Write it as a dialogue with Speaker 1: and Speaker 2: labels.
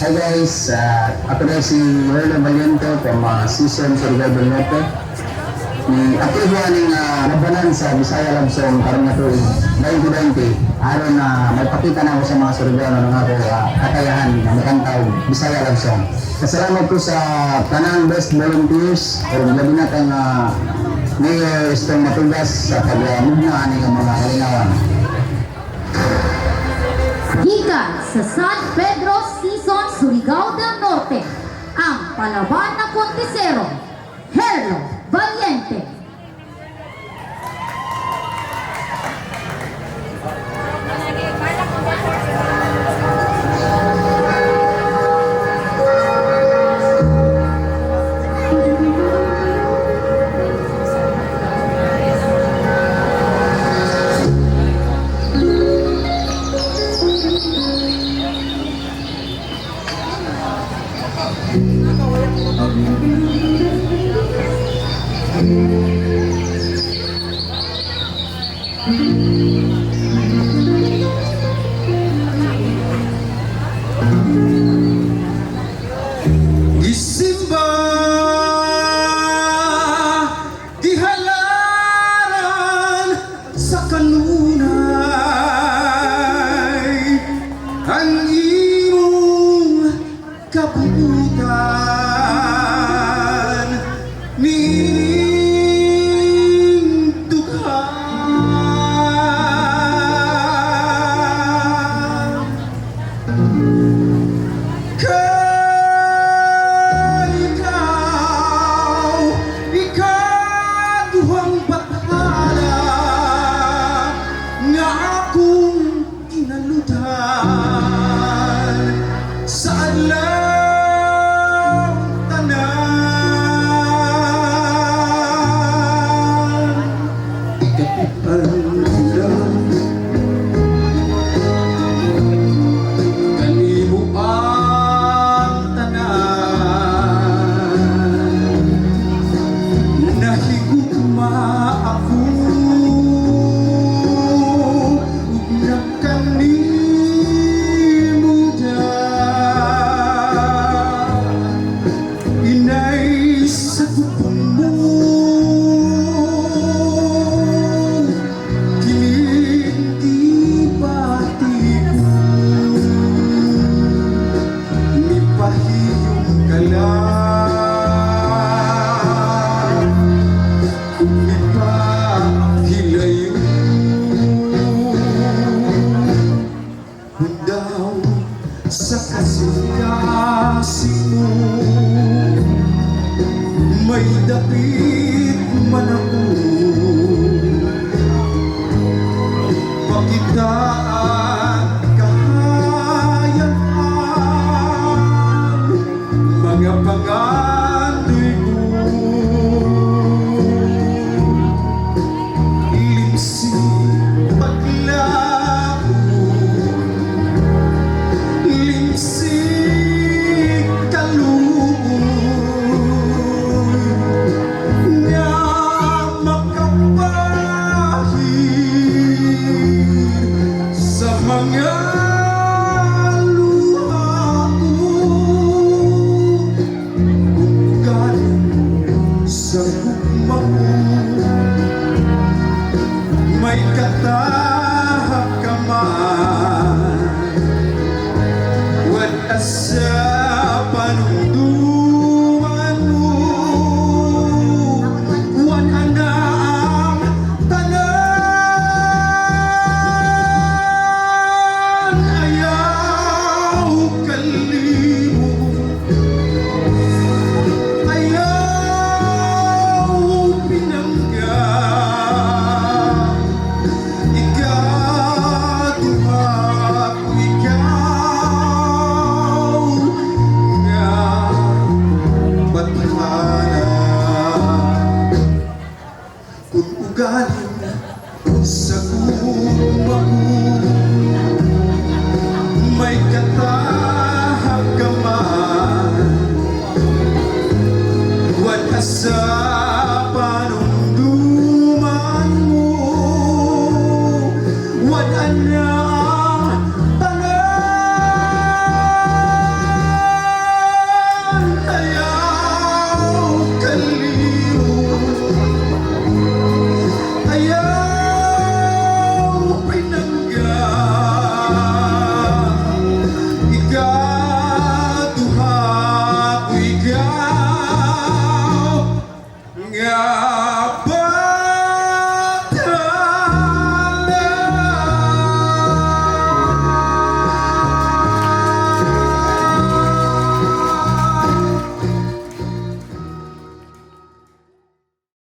Speaker 1: Hi guys, ako na si Rolando Valiente from Season Survival del Norte. Ako yung nabanan sa Bisaya Love Song karon nga tuig 2020. Aron na magpakita na ako sa mga surigano ng ako kakayahan na makantaw Bisaya Love Song. Kasalamat ko sa tanang best volunteers o labi na kang mayor istong matugas sa pag-mugna aning mga kalinawan.
Speaker 2: Gikan sa San Pedro Season Surigao del Norte, ang palaban na kontisero, Herlo Valiente.
Speaker 3: Isimba gihalaran sa kanunay ang imong kabuutan ning dugha. Sa alam tanan ikapipangkulang kanimo ang tanan nahigugma ako ug nagkanimo sa kasing-kasing mo may dapit man ako pakitaan kahayaan mga pangandoy ko limsi paglako mga luha ko kung galing sa gugma mo may katahak ka man wala sa panunduan mo wala na ang tanan ayaw kalimo ayaw pinangga ikaduha ko ikaw nga bathala kung ugaling sa gugma ko